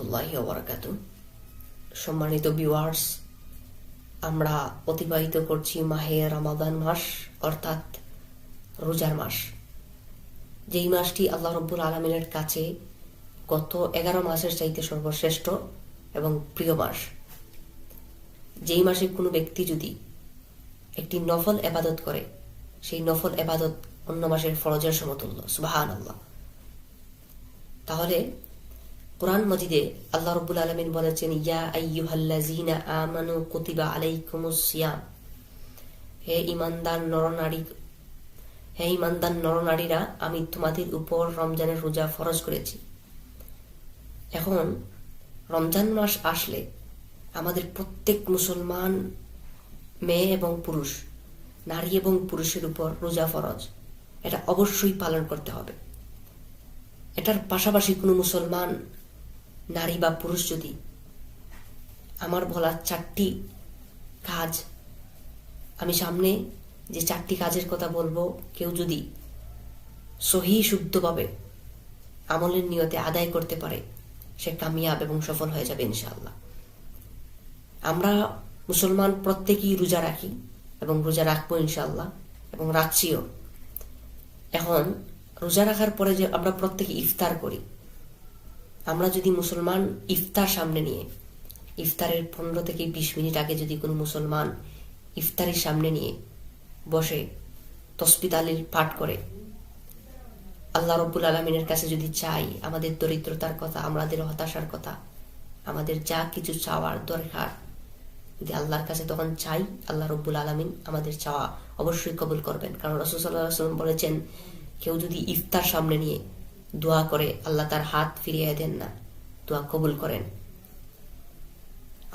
রহমতুল্লাহি ওয়া বারাকাতুহু। সম্মানিত ভিউয়ার্স, আমরা অতিবাহিত করছি মাহে রমাদান মাস, অর্থাৎ রোজার মাস। যেই মাসটি আল্লাহ রব্বুল আলামিনের কাছে গত 11 মাসের চাইতে সর্বশ্রেষ্ঠ এবং প্রিয় মাস। যেই মাসে কোনো ব্যক্তি যদি একটি নফল এবাদত করে, সেই নফল এবাদত অন্য মাসের ফরজের সমতুল্য। সুবহানাল্লাহ। তাহলে কুরআন মাজিদে আল্লাহ রাব্বুল আলামিন বলেছেন, ইয়া আইয়ুহাল্লাযীনা আমানু কুতিবা আলাইকুমুস সিয়াম। হে ঈমানদার নরনারীরা, আমি তোমাদের উপর রমজানের রোজা ফরজ করেছি। এখন রমজান মাস আসলে আমাদের প্রত্যেক মুসলমান মেয়ে এবং পুরুষ, নারী এবং পুরুষের উপর রোজা ফরজ। এটা অবশ্যই পালন করতে হবে। এটার পাশাপাশি কোনো মুসলমান নারী বা পুরুষ যদি আমার বলা 4টি কাজ, আমি সামনে যে 4টি কাজের কথা বলবো, কেউ যদি সহি শুদ্ধভাবে আমলের নিয়তে আদায় করতে পারে, সে কামিয়াব এবং সফল হয়ে যাবে ইনশাআল্লাহ। আমরা মুসলমান প্রত্যেকেই রোজা রাখি এবং রোজা রাখবো ইনশাআল্লাহ, এবং রাখছিও। এখন রোজা রাখার পরে যে আমরা প্রত্যেকে ইফতার করি, আমরা যদি মুসলমান ইফতার সামনে নিয়ে, ইফতারের 15 থেকে 20 মিনিট আগে যদি কোনো মুসলমান ইফতারের সামনে নিয়ে বসে তসবিহ তাহলিল পাঠ করে, আল্লাহ রব্বুল আলামিনের কাছে যদি চাই আমাদের দরিদ্রতার কথা, আমাদের হতাশার কথা, আমাদের যা কিছু চাওয়ার দরকার, যদি আল্লাহর কাছে তখন চাই, আল্লাহ রব্বুল আলামিন আমাদের চাওয়া অবশ্যই কবুল করবেন। কারণ রাসূল সাল্লাল্লাহু আলাইহি ওয়াসাল্লাম বলেছেন, কেউ যদি ইফতার সামনে নিয়ে দোয়া করে, আল্লাহ তার হাত ফিরিয়ে দেন না, দোয়া কবুল করেন।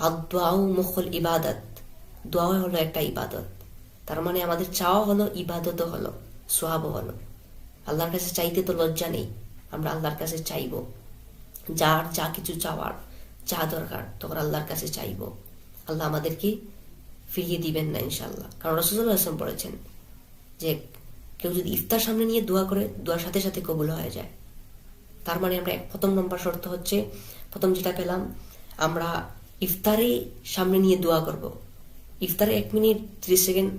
আদ-দুআউ মুখুল ইবাদত, দোয়া হলো একটা ইবাদত। তার মানে আমাদের চাওয়া হলো, ইবাদতও হলো, সওয়াবও হলো। আল্লাহর কাছে চাইতে তো লজ্জা নেই, আমরা আল্লাহর কাছে চাইবো, যার যা কিছু চাওয়ার, যা দরকার, তখন আল্লাহর কাছে চাইবো। আল্লাহ আমাদেরকে ফিরিয়ে দিবেন না ইনশাআল্লাহ। কারণ রাসূল সাল্লাল্লাহু আলাইহি ওয়াসাল্লাম বলেছেন যে কেউ যদি ইফতার সামনে নিয়ে দোয়া করে, দোয়ার সাথে সাথে কবুল হয়ে যায়। তার মানে আমরা প্রথম নম্বর শর্ত হচ্ছে, প্রথম যেটা পেলাম, আমরা ইফতারে সামনে নিয়ে দোয়া করব। ইফতারে 1 মিনিট 30 সেকেন্ড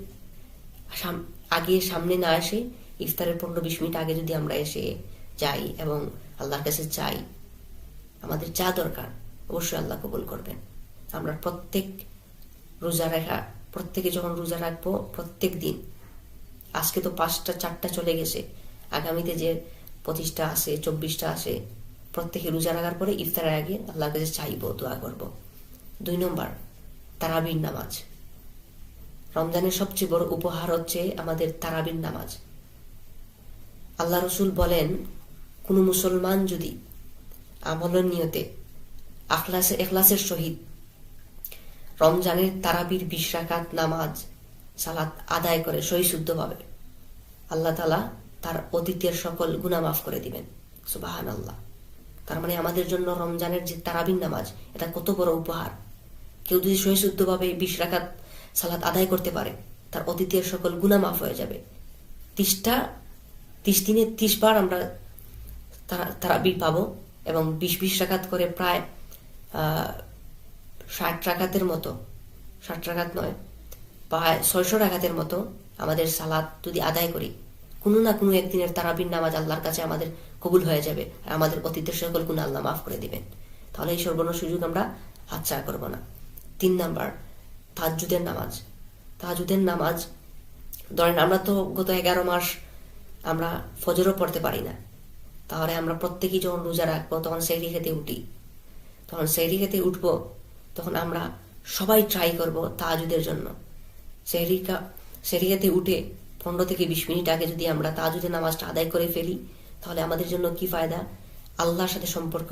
আগে সামনে না এসে, ইফতারের 15-20 মিনিট আগে যদি আমরা এসে যাই এবং আল্লাহর কাছে চাই আমাদের যা দরকার, অবশ্যই আল্লাহ কবুল করবেন। আমরা প্রত্যেকে যখন রোজা রাখবো, প্রত্যেক দিন, আজকে তো 5টা 4টা চলে গেছে, আগামীতে যে 25টা আছে, 24টা আছে, প্রত্যেকে রোজা রাখার পরে ইফতারের আগে আল্লাহর কাছে চাইবো, দোয়া করব। 2 নম্বর, তারাবির নামাজ। রমজানের সবচেয়ে বড় উপহার হচ্ছে আমাদের তারাবির নামাজ। আল্লাহ রসুল বলেন, কোন মুসলমান যদি আমলের নিয়তে এখলাসের সহিত রমজানের তারাবির 20 রাকাত নামাজ সালাত আদায় করে সহি শুদ্ধভাবে, আল্লাহ তাআলা তার অতীতের সকল গুনাহ মাফ করে দিবেন। সুবহানাল্লাহ। তার মানে আমাদের জন্য রমজানের যে তারাবির নামাজ, এটা কত বড় উপহার। কেউ যদি সহি শুদ্ধভাবে 20 রাকাত সালাত আদায় করতে পারে, তার অতীতের সকল গুনাহ মাফ হয়ে যাবে। 30 দিনে 30 বার আমরা তারাবি পাবো, এবং 20 রাকাত করে প্রায় 60 রাকাতের মতো, 60 রাকাত নয়, প্রায় 600 রাকাতের মতো আমাদের সালাত যদি আদায় করি, কোনো না কোনো একদিনের তারাবির নামাজ আল্লাহর কাছে আমাদের কবুল হয়ে যাবে, আর আমাদের অতীতের সকল গুনাহ আল্লাহ মাফ করে দিবেন। তাহলে এই সর্বর্ণ সুযোগ আমরা হাতছাড়া করব না। 3 নাম্বার, তাহাজ্জুদের নামাজ। তাহাজ্জুদের নামাজ, ধরেন আমরা তো গত 11 মাস আমরা ফজরও পড়তে পারি না, তাহলে আমরা প্রত্যেকেই যখন রোজা রাখবো, তখন সেহরি খেতে উঠি। তখন সেহরি খেতে উঠবো, তখন আমরা সবাই ট্রাই করব তাহাজ্জুদের জন্য। সেহরি খেতে উঠে 15 থেকে 20 মিনিট আগে যদি আমরা তাহাজ্জুদের নামাজটা আদায় করে ফেলি, তাহলে আমাদের জন্য কি ফায়দা? আল্লাহর সাথে সম্পর্ক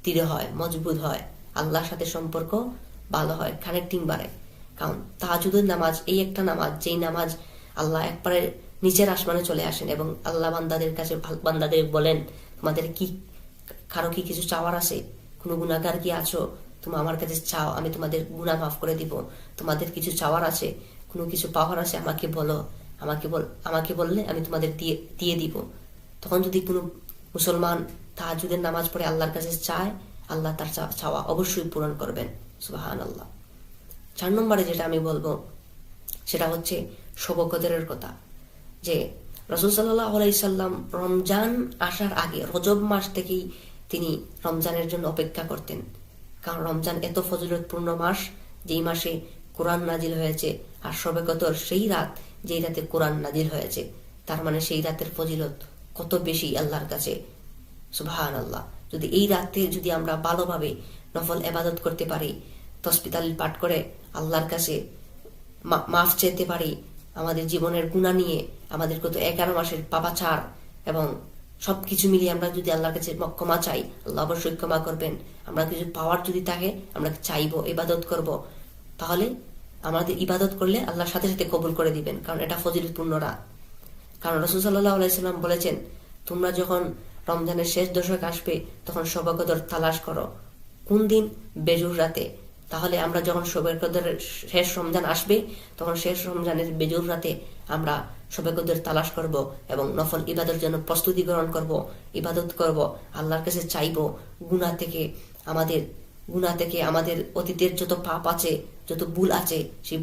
দৃঢ় হয়, মজবুত হয়, আল্লাহর সাথে সম্পর্ক ভালো হয়, কানেক্টিং বাড়ে। কারণ তাহাজ্জুদের নামাজ এই একটা নামাজ, যেই নামাজ আল্লাহ একবারে নিচের আসমানে চলে আসেন এবং আল্লাহ বান্দাদের বলেন, তোমাদের কি কারো কি কিছু চাওয়ার আছে? কোনো গুনাহগার কি আছো? তুমি আমার কাছে চাও, আমি তোমাদের গুনাহ মাফ করে দিব। তোমাদের কিছু চাওয়ার আছে, কোনো কিছু পাওয়ার আছে, আমাকে বলো, আমাকে বললে আমি তোমাদের দিয়ে দিব। তখন যদি কোনো মুসলমান তাহাজ্জুদের নামাজ পড়ে আল্লাহর কাছে চায়, আল্লাহ তার চাওয়া অবশ্যই পূরণ করবেন। সুবহানাল্লাহ। 4 নম্বরে যেটা আমি বলবো সেটা হচ্ছে শবে কদরের কথা, যে রাসূল সাল্লাল্লাহু আলাইহি সাল্লাম রমজান আসার আগে রজব মাস থেকেই তিনি রমজানের জন্য অপেক্ষা করতেন। কারণ রমজান এত ফজিলতপূর্ণ মাস, যেই মাসে কোরআন নাজিল হয়েছে, আর শবে কদর সেই রাত যেই রাতে কোরআন নাজিল হয়েছে। তার মানে সেই রাতের ফজিলত কত বেশি আল্লাহর কাছে। সুবহানাল্লাহ। যদি এই রাতে যদি আমরা ভালোভাবে নফল ইবাদত করতে পারি, তাসবিহ তাহলিল পাঠ করে আল্লাহর কাছে মাফ চাইতে পারি, আমাদের জীবনের গুনাহ নিয়ে, আমাদের কত 11 মাসের পাপাচার এবং সবকিছু মিলিয়ে আমরা যদি আল্লাহর কাছে ক্ষমা চাই, আল্লাহ অবশ্যই ক্ষমা করবেন। আমরা কিছু পাওয়ার যদি থাকে, আমরা চাইবো, ইবাদত করব, তাহলে আমাদের ইবাদত করলে আল্লাহর সাথে সাথে কবুল করে দিবেন, কারণ এটা ফজিলতপূর্ণ রাত। কারণ রাসূল সাল্লাল্লাহু আলাইহি সাল্লাম বলেছেন, তোমরা যখন রমজানের শেষ দশক আসবে তখন শবে কদর তালাশ করো। কোন দিন? বেজুর রাতে। তাহলে আমরা যখন শবে কদরের শেষ রমজান আসবে তখন শেষ রমজানের বেজুর রাতে আমরা শবে কদর তালাশ করব এবং নফল ইবাদতের জন্য প্রস্তুতি গ্রহণ করব, ইবাদত করব, আল্লাহর কাছে চাইবো গুনাহ থেকে আমাদের অতীতের যত পাপ আছে, যত ভুল আছে, সেই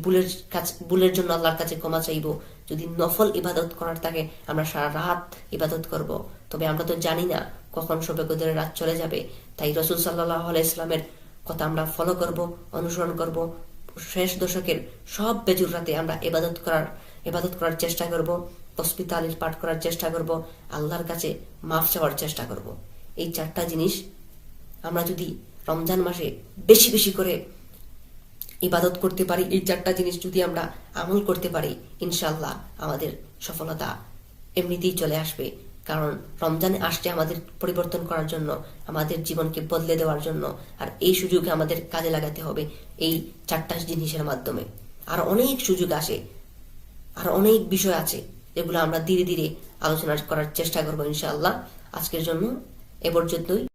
ভুলের জন্য আল্লাহর কাছে ক্ষমা চাইবো। যদি নফল ইবাদত করার থাকে আমরা সারা রাত ইবাদত করব। তবে আমরা তো জানি না কখন শবে কদরের রাত চলে যাবে, তাই রাসূল সাল্লাল্লাহু আলাইহি সাল্লামের কথা আমরা ফলো করব, অনুসরণ করব। শেষ দশকের সব বেজুর রাতে আমরা ইবাদত করার চেষ্টা করব, তাসবিহ তাহলিল পাঠ করার চেষ্টা করব, আল্লাহর কাছে মাফ চাওয়ার চেষ্টা করব। এই 4টা জিনিস আমরা যদি রমজান মাসে বেশি বেশি করে ইবাদত করতে পারি, এই 4টা জিনিস যদি আমরা আমল করতে পারি, ইনশাআল্লাহ আমাদের সফলতা এমনিতেই চলে আসবে। কারণ রমজানে আসছে আমাদের পরিবর্তন করার জন্য, আমাদের জীবনকে বদলে দেওয়ার জন্য। আর এই সুযোগে আমাদের কাজে লাগাতে হবে এই 4টা জিনিসের মাধ্যমে। আর অনেক সুযোগ আসে, আর অনেক বিষয় আছে, যেগুলো আমরা ধীরে ধীরে আলোচনা করার চেষ্টা করবো ইনশাআল্লাহ। আজকের জন্য এ পর্যন্তই।